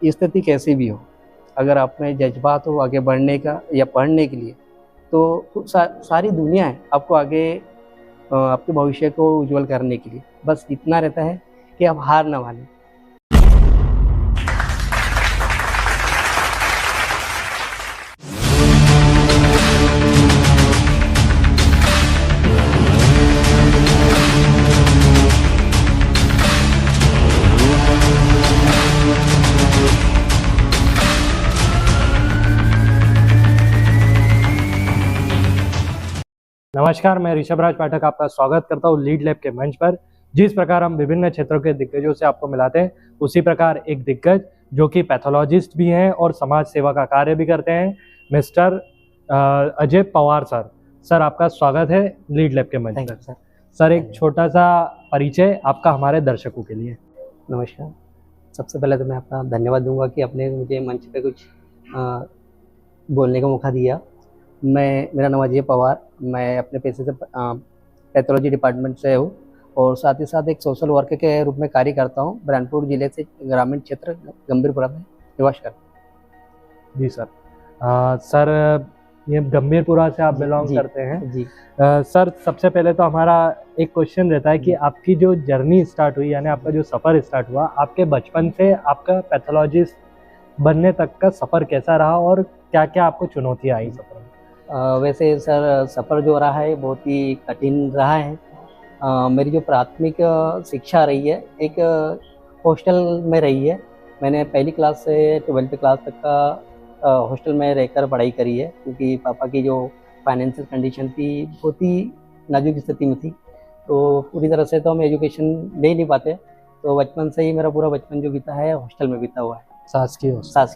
स्थिति कैसी भी हो, अगर आप में जज़्बात हो आगे बढ़ने का या पढ़ने के लिए, तो सारी दुनिया है आपको आगे आपके भविष्य को उज्ज्वल करने के लिए। बस इतना रहता है कि आप हार ना मानें। नमस्कार, मैं ऋषभ राज पाठक आपका स्वागत करता हूँ लीड लैब के मंच पर। जिस प्रकार हम विभिन्न क्षेत्रों के दिग्गजों से आपको मिलाते हैं, उसी प्रकार एक दिग्गज जो कि पैथोलॉजिस्ट भी हैं और समाज सेवा का कार्य भी करते हैं, mister Ajay Pawar sir. Sir, आपका स्वागत है लीड लैब के मंच पर। सर, एक छोटा सा परिचय आपका हमारे दर्शकों के लिए। नमस्कार। सबसे पहले तो मैं आपका धन्यवाद दूंगा कि आपने मुझे मंच पे कुछ बोलने का मौका दिया। मेरा नाम अजय पवार, मैं अपने पेशे से पैथोलॉजी डिपार्टमेंट से हूँ और साथ ही साथ एक सोशल वर्कर के रूप में कार्य करता हूँ। बुरहानपुर जिले से ग्रामीण क्षेत्र गंभीरपुरा में निवास करता हूँ। जी सर। सर, ये गंभीरपुरा से आप बिलोंग करते हैं। जी। सर, सबसे पहले तो हमारा एक क्वेश्चन रहता है कि आपकी जो जर्नी स्टार्ट हुई, यानी आपका जो सफ़र स्टार्ट हुआ, आपके बचपन से आपका पैथोलॉजिस्ट बनने तक का सफ़र कैसा रहा और क्या क्या आपको चुनौतियाँ आई सफ़र में? वैसे सर, सफ़र जो रहा है बहुत ही कठिन रहा है। मेरी जो प्राथमिक शिक्षा रही है एक हॉस्टल में रही है। मैंने पहली क्लास से 12वीं क्लास तक का हॉस्टल में रहकर पढ़ाई करी है, क्योंकि पापा की जो फाइनेंशियल कंडीशन थी बहुत ही नाजुक स्थिति में थी, तो पूरी तरह से तो हम एजुकेशन ले नहीं पाते। तो बचपन से ही मेरा पूरा बचपन जो बीता है हॉस्टल में बीता हुआ है, शासकीय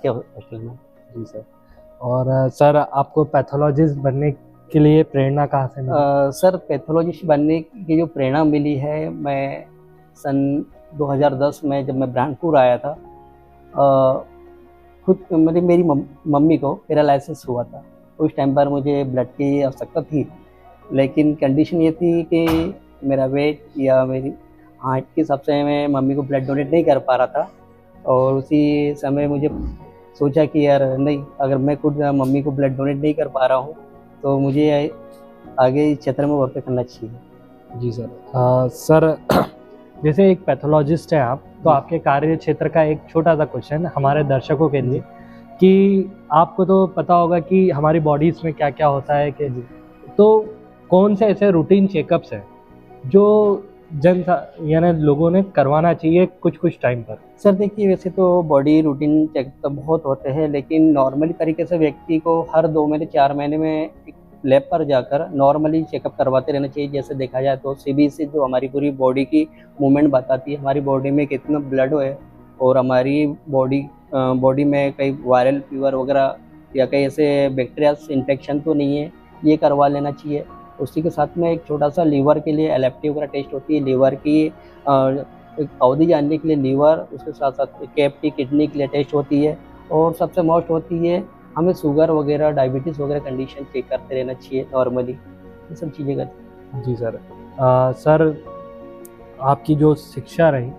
हॉस्टल में। जी सर। और सर, आपको पैथोलॉजिस्ट बनने के लिए प्रेरणा कहाँ से मिली? सर, पैथोलॉजिस्ट बनने की जो प्रेरणा मिली है, मैं सन 2010 में जब मैं बुरहानपुर आया था, खुद मेरी मम्मी को पैरालिसिस हुआ था। उस टाइम पर मुझे ब्लड की आवश्यकता थी, लेकिन कंडीशन ये थी कि मेरा वेट या मेरी हाइट के हिसाब से मैं मम्मी को ब्लड डोनेट नहीं कर पा रहा था। और उसी समय मुझे सोचा कि यार नहीं, अगर मैं खुद मम्मी को ब्लड डोनेट नहीं कर पा रहा हूँ तो मुझे आगे इस क्षेत्र में वर्क करना चाहिए। जी सर। सर, जैसे एक पैथोलॉजिस्ट हैं आप, तो आपके कार्य क्षेत्र का एक छोटा सा क्वेश्चन हमारे दर्शकों के लिए कि आपको तो पता होगा कि हमारी बॉडीज में क्या क्या होता है, कि तो कौन से ऐसे रूटीन चेकअप्स हैं जो यानी लोगों ने करवाना चाहिए कुछ कुछ टाइम पर? सर देखिए, वैसे तो बॉडी रूटीन चेकअप तो बहुत होते हैं, लेकिन नॉर्मली तरीके से व्यक्ति को हर 2 महीने 4 महीने में एक लैब पर जाकर नॉर्मली चेकअप करवाते रहना चाहिए। जैसे देखा जाए तो सीबीसी जो हमारी पूरी बॉडी की मूवमेंट बताती है, हमारी बॉडी में कितना ब्लड है और हमारी बॉडी में कई वायरल फीवर वगैरह या कई ऐसे बैक्टीरिया इन्फेक्शन तो नहीं है, ये करवा लेना चाहिए। उसी के साथ में एक छोटा सा लीवर के लिए एलएफटी वगैरह टेस्ट होती है, लीवर की एक अवधि जानने के लिए लीवर, उसके साथ साथ केएफटी किडनी के लिए टेस्ट होती है, और सबसे मोस्ट होती है हमें शुगर वगैरह डायबिटीज़ वगैरह कंडीशन चेक करते रहना चाहिए नॉर्मली। ये सब चीज़ें करते हैं। जी सर। सर, आपकी जो शिक्षा रही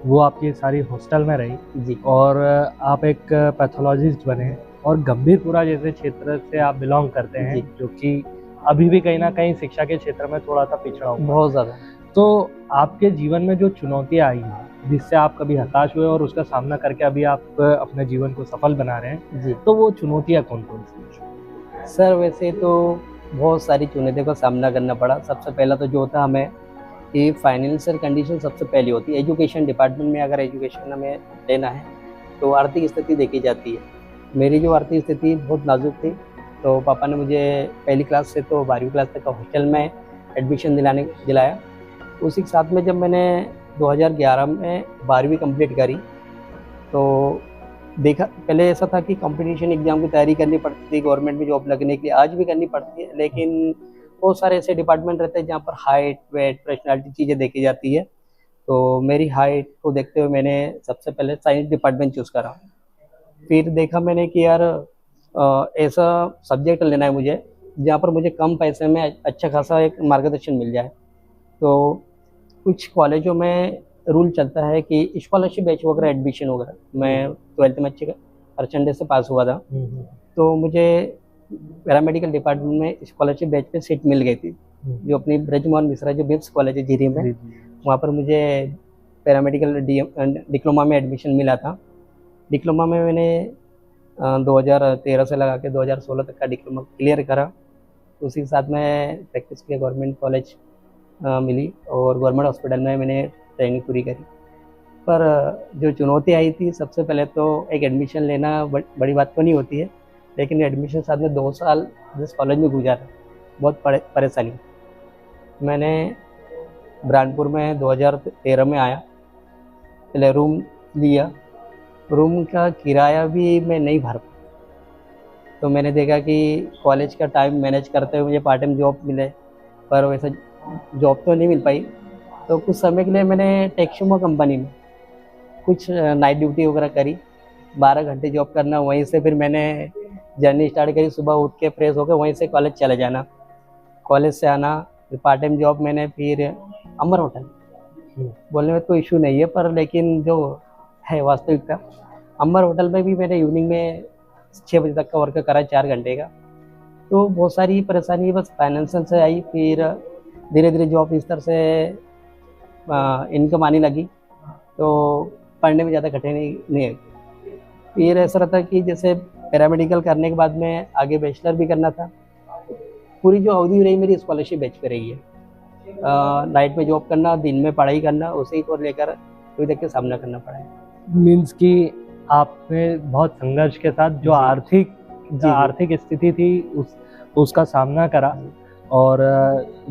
वो आपकी सारी हॉस्टल में रही जी। और आप एक पैथोलॉजिस्ट बने और गंभीरपुरा जैसे क्षेत्र से आप बिलोंग करते हैं, जो कि अभी भी कहीं ना कहीं शिक्षा के क्षेत्र में थोड़ा सा पिछड़ा हुआ, बहुत ज़्यादा। तो आपके जीवन में जो चुनौतियाँ आई हैं जिससे आप कभी हताश हुए और उसका सामना करके अभी आप अपने जीवन को सफल बना रहे हैं जी। तो वो चुनौतियाँ कौन कौन सी? सर, वैसे तो बहुत सारी चुनौतियों का सामना करना पड़ा। सबसे पहला तो जो होता हमें कि फाइनेंशियल कंडीशन सबसे पहली होती है। एजुकेशन डिपार्टमेंट में अगर एजुकेशन हमें लेना है तो आर्थिक स्थिति देखी जाती है। मेरी जो आर्थिक स्थिति बहुत नाजुक थी, तो पापा ने मुझे पहली क्लास से तो 12वीं क्लास तक का हॉस्टल में एडमिशन दिलाया। उसी के साथ में जब मैंने 2011 में 12वीं कंप्लीट करी, तो देखा पहले ऐसा था कि कंपटीशन एग्ज़ाम की तैयारी करनी पड़ती थी गवर्नमेंट में जॉब लगने के लिए, आज भी करनी पड़ती है, लेकिन बहुत सारे ऐसे डिपार्टमेंट रहते हैं जहाँ पर हाइट, वेट, पर्सनैलिटी चीज़ें देखी जाती है। तो मेरी हाइट को देखते हुए मैंने सबसे पहले साइंस डिपार्टमेंट चूज़ करा। फिर देखा मैंने कि यार ऐसा सब्जेक्ट लेना है मुझे जहाँ पर मुझे कम पैसे में अच्छा खासा एक मार्गदर्शन मिल जाए। तो कुछ कॉलेजों में रूल चलता है कि स्कॉलरशिप बैच वगैरह एडमिशन वगैरह, मैं 12th में अच्छे परसेंटेज से पास हुआ था, तो मुझे पैरामेडिकल डिपार्टमेंट में स्कॉलरशिप बैच पे सीट मिल गई थी, जो अपनी ब्रजमोहन मिश्रा जो बिम्स कॉलेज है झिरी में, वहाँ पर मुझे पैरामेडिकल डिप्लोमा में एडमिशन मिला था। डिप्लोमा में मैंने 2013 से लगा के 2016 तक का डिप्लोमा क्लियर करा। उसी के साथ में प्रैक्टिस के गवर्नमेंट कॉलेज मिली और गवर्नमेंट हॉस्पिटल में मैंने ट्रेनिंग पूरी करी। पर जो चुनौती आई थी, सबसे पहले तो एक एडमिशन लेना बड़ी बात तो नहीं होती है, लेकिन एडमिशन साथ में 2 साल जिस कॉलेज में गुजारा, बहुत परेशानी। मैंने बुरहानपुर में 2013 में आया, पहले रूम लिया, रूम का किराया भी मैं नहीं भर पाया। तो मैंने देखा कि कॉलेज का टाइम मैनेज करते हुए मुझे पार्ट टाइम जॉब मिले, पर वैसा जॉब तो नहीं मिल पाई। तो कुछ समय के लिए मैंने टेक्सुमो कंपनी में कुछ नाइट ड्यूटी वगैरह करी, 12 घंटे जॉब करना। वहीं से फिर मैंने जर्नी स्टार्ट करी, सुबह उठ के फ्रेश होकर वहीं से कॉलेज चले जाना, कॉलेज से आना, फिर पार्ट टाइम जॉब मैंने फिर अमर होटल, बोलने में कोई इशू नहीं है, पर लेकिन जो है वास्तविकता, अमर होटल में भी मैंने इवनिंग में 6 बजे तक का वर्क करा, 4 घंटे का। तो बहुत सारी परेशानी बस फाइनेंशियल से आई, फिर धीरे धीरे जॉब इस तरह से इनकम आने लगी, तो पढ़ने में ज़्यादा कठिनाई नहीं है। फिर ऐसा रहता कि जैसे पैरामेडिकल करने के बाद में आगे बैचलर भी करना था। पूरी जो अवधि रही मेरी स्कॉलरशिप बैच पे रही है, नाइट में जॉब करना, दिन में पढ़ाई करना, उसी को लेकर अभी तक के सामना करना पड़ा है। मीन्स कि आपने बहुत संघर्ष के साथ जो आर्थिक स्थिति थी उसका सामना करा, और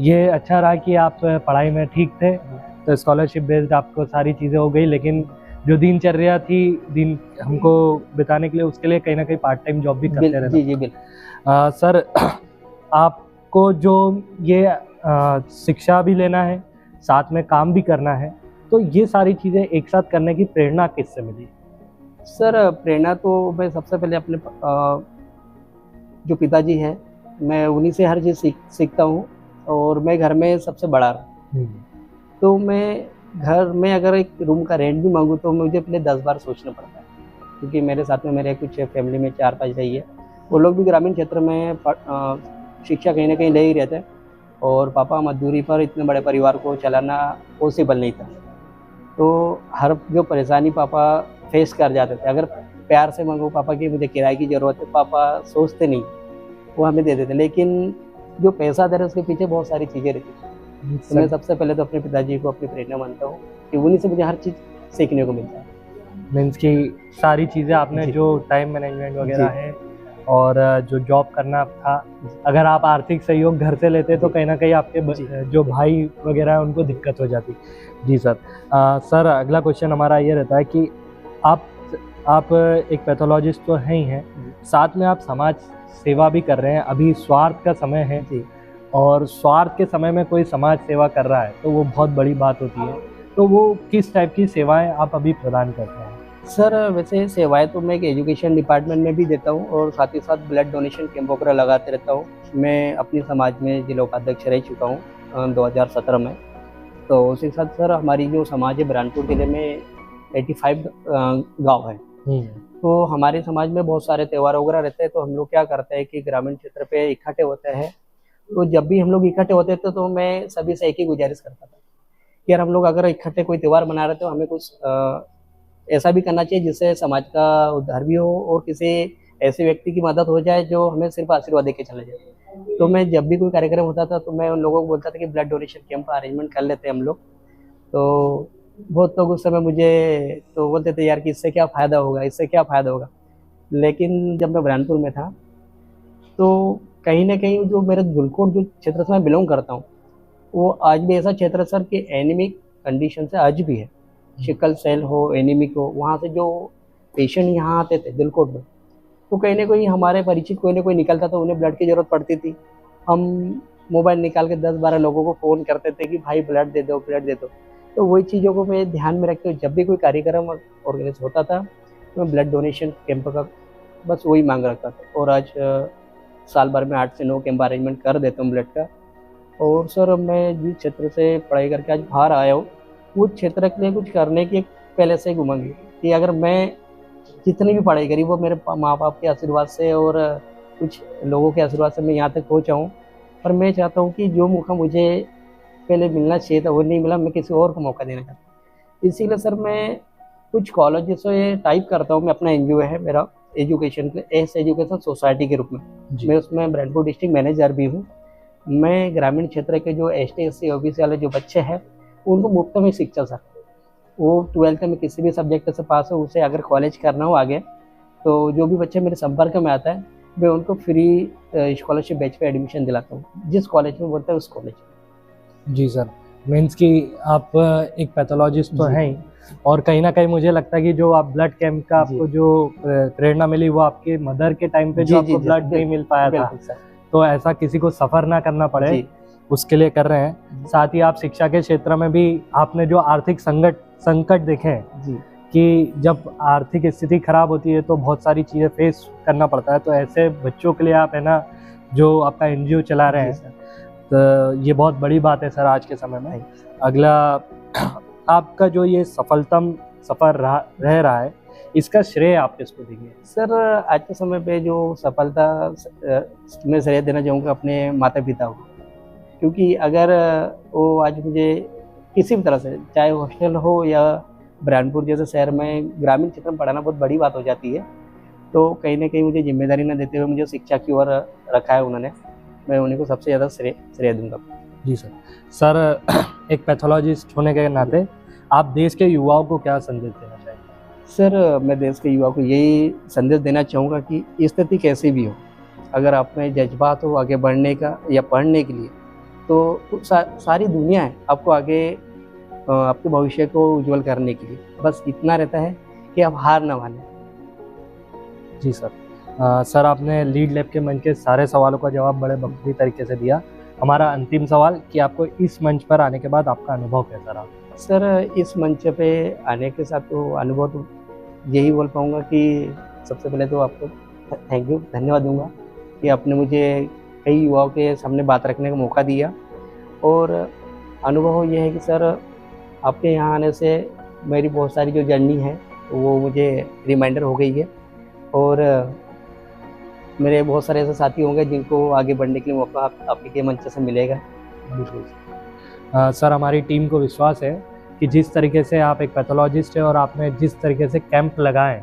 ये अच्छा रहा कि आप पढ़ाई में ठीक थे, तो स्कॉलरशिप बेस्ड आपको सारी चीज़ें हो गई। लेकिन जो दिनचर्या थी दिन हमको बिताने के लिए, उसके लिए कहीं ना कहीं पार्ट टाइम जॉब भी करते रहना। जी बिल्कुल। सर, आपको जो ये शिक्षा भी लेना है, साथ में काम भी करना है, तो ये सारी चीज़ें एक साथ करने की प्रेरणा किससे मिली? सर, प्रेरणा तो मैं सबसे पहले अपने जो पिताजी हैं, मैं उन्हीं से हर चीज़ सीखता हूँ, और मैं घर में सबसे बड़ा रहा। तो मैं घर में अगर एक रूम का रेंट भी मांगूँ तो मुझे पहले 10 बार सोचना पड़ता है, क्योंकि मेरे साथ में मेरे कुछ फैमिली में 4-5 रही है, वो लोग भी ग्रामीण क्षेत्र में शिक्षा कहीं ना कहीं ले ही रहते हैं, और पापा मजदूरी पर इतने बड़े परिवार को चलाना पॉसिबल नहीं था। तो हर जो परेशानी पापा फेस कर जाते थे, अगर प्यार से मांगो पापा की मुझे किराए की ज़रूरत है, पापा सोचते नहीं, वो हमें दे देते। लेकिन जो पैसा दे रहे उसके पीछे बहुत सारी चीज़ें रहती हैं। तो मैं सबसे पहले तो अपने पिताजी को अपनी प्रेरणा मानता हूँ कि उन्हीं से मुझे हर चीज़ सीखने को मिलता है। मीन्स की सारी चीज़ें आपने जो टाइम मैनेजमेंट वगैरह है और जो जॉब करना था, अगर आप आर्थिक सहयोग घर से लेते तो कहीं ना कहीं आपके जो भाई वगैरह है उनको दिक्कत हो जाती। जी सर। सर, अगला क्वेश्चन हमारा ये रहता है कि आप एक पैथोलॉजिस्ट तो हैं ही हैं, साथ में आप समाज सेवा भी कर रहे हैं। अभी स्वार्थ का समय है, और स्वार्थ के समय में कोई समाज सेवा कर रहा है तो वो बहुत बड़ी बात होती है। तो वो किस टाइप की सेवाएं आप अभी प्रदान करते हैं? सर, वैसे सेवाएं तो मैं एक एजुकेशन डिपार्टमेंट में भी देता हूँ, और साथ ही साथ ब्लड डोनेशन कैंप वगैरह लगाते रहता हूँ। मैं अपनी समाज में जिला उपाध्यक्ष रह चुका हूँ 2017 में। तो उसी के साथ सर, हमारी जो समाज है बुरहानपुर जिले में 85 गाँव है। तो हमारे समाज में बहुत सारे त्यौहार वगैरह रहते हैं। तो हम लोग क्या करते हैं कि ग्रामीण क्षेत्र पे इकट्ठे होते हैं। तो जब भी हम लोग इकट्ठे होते थे तो मैं सभी से एक ही गुजारिश करता था कि यार, हम लोग अगर इकट्ठे कोई त्यौहार मना रहे तो हमें कुछ ऐसा भी करना चाहिए जिससे समाज का उद्धार भी हो, और किसी ऐसे व्यक्ति की मदद हो जाए जो हमें सिर्फ आशीर्वाद देके चले जाए। तो मैं जब भी कोई कार्यक्रम होता था तो मैं उन लोगों को बोलता था कि ब्लड डोनेशन कैंप का अरेंजमेंट कर लेते हैं हम लोग। तो बहुत लोग उस समय मुझे तो बोलते थे यार कि इससे क्या फ़ायदा होगा, इससे क्या फ़ायदा होगा। लेकिन जब मैं बुरहानपुर में था तो कहीं ना कहीं जो मेरा धुलकोट जो क्षेत्र से मैं बिलोंग करता हूँ, वो आज भी ऐसा क्षेत्र सर कि एनीमिक कंडीशन से आज भी है। शिकल सेल हो, एनीमिक हो, वहाँ से जो पेशेंट यहाँ आते थे धुलकोट में, तो कहीं ना कहीं हमारे परिचित कोई ना कोई निकलता था, उन्हें ब्लड की ज़रूरत पड़ती थी। हम मोबाइल निकाल के 10-12 लोगों को फ़ोन करते थे कि भाई ब्लड दे दो, ब्लड दे दो। तो वही चीज़ों को मैं ध्यान में रखते हुए जब भी कोई कार्यक्रम ऑर्गेनाइज होता था तो मैं ब्लड डोनेशन कैंप का बस वही मांग रखता था। और आज साल भर में 8 से 9 कैंप अरेंजमेंट कर देता हूँ ब्लड का। और सर, मैं जिस क्षेत्र से पढ़ाई करके आज बाहर आया हूँ, उस क्षेत्र के लिए कुछ करने की एक पहले से ही उमंग है कि अगर मैं जितनी भी पढ़ाई करी वो मेरे माँ बाप के आशीर्वाद से और कुछ लोगों के आशीर्वाद से मैं यहाँ तक पहुँचा हूँ। पर मैं चाहता हूँ कि जो मौका मुझे पहले मिलना चाहिए था वो नहीं मिला, मैं किसी और को मौका देना चाहता हूँ। इसीलिए सर मैं कुछ कॉलेज से टाइप करता हूँ। मैं अपना एनजीओ है मेरा एजुकेशन के लिए, एस एजुकेशन सोसाइटी के रूप में मैं उसमें ब्रांडपुर डिस्ट्रिक्ट मैनेजर भी हूँ। मैं ग्रामीण क्षेत्र के जो ST SC OBC वाले जो बच्चे हैं उनको मुफ्त में शिक्षा सर, वो 12th में किसी भी सब्जेक्ट से पास हो, उसे अगर कॉलेज करना हो आगे तो जो भी बच्चे मेरे संपर्क में आता है मैं उनको फ्री स्कॉलरशिप बैच पे एडमिशन दिलाता हूँ, जिस कॉलेज में बोलते हैं उस कॉलेज। जी सर, मीन्स कि आप एक पैथोलॉजिस्ट तो जी। हैं ही, और कहीं ना कहीं मुझे लगता है कि जो आप ब्लड कैंप का जी। आपको जो प्रेरणा मिली वो आपके मदर के टाइम पे जी, जो जी, आपको जी, ब्लड नहीं मिल पाया था, बिल्कुल सर। तो ऐसा किसी को सफ़र ना करना पड़े जी। उसके लिए कर रहे हैं। साथ ही आप शिक्षा के क्षेत्र में भी आपने जो आर्थिक संकट देखे हैं जी। कि जब आर्थिक स्थिति खराब होती है तो बहुत सारी चीज़ें फेस करना पड़ता है, तो ऐसे बच्चों के लिए आप है ना जो आपका एनजीओ चला रहे जी हैं, सर। तो ये बहुत बड़ी बात है सर आज के समय में। अगला, आपका जो ये सफलतम सफ़र रह रहा है, इसका श्रेय आप किसको देंगे? सर आज के समय पे जो सफलता मैं श्रेय देना चाहूँगा अपने माता पिता को, क्योंकि अगर वो आज मुझे किसी भी तरह से, चाहे हॉस्टल हो या बुरहानपुर जैसे शहर में ग्रामीण क्षेत्र में पढ़ाना बहुत बड़ी बात हो जाती है, तो कहीं न कहीं मुझे जिम्मेदारी न देते हुए मुझे शिक्षा की ओर रखा है उन्होंने, मैं उन्हीं को सबसे ज़्यादा श्रेय दूँगा। जी सर। सर एक पैथोलॉजिस्ट होने के नाते आप देश के युवाओं को क्या संदेश देना चाहेंगे? सर मैं देश के युवा को यही संदेश देना चाहूँगा कि स्थिति कैसी भी हो, अगर आप में जज्बात हो आगे बढ़ने का या पढ़ने के लिए, तो सारी दुनिया है आपको आगे आपके भविष्य को उज्जवल करने के लिए। बस इतना रहता है कि आप हार ना मानें। जी सर। सर आपने लीड लैब के मंच के सारे सवालों का जवाब बड़े बखूबी तरीके से दिया। हमारा अंतिम सवाल कि आपको इस मंच पर आने के बाद आपका अनुभव कैसा रहा? सर इस मंच पे आने के साथ तो अनुभव तो यही बोल पाऊँगा कि सबसे पहले तो आपको थैंक यू, धन्यवाद दूँगा कि आपने मुझे कई युवाओं के सामने बात रखने का मौका दिया। और अनुभव ये है कि सर आपके यहाँ आने से मेरी बहुत सारी जो जर्नी है वो मुझे रिमाइंडर हो गई है, और मेरे बहुत सारे ऐसे साथी होंगे जिनको आगे बढ़ने के लिए मौका आपके मंच से मिलेगा। बिल्कुल। सर हमारी टीम को विश्वास है कि जिस तरीके से आप एक पैथोलॉजिस्ट है और आपने जिस तरीके से कैंप लगाए,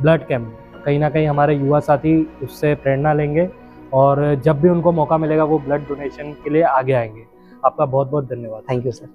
ब्लड कैंप, कहीं ना कहीं हमारे युवा साथी उससे प्रेरणा लेंगे और जब भी उनको मौका मिलेगा वो ब्लड डोनेशन के लिए आगे आएंगे। आपका बहुत बहुत धन्यवाद। Thank you sir.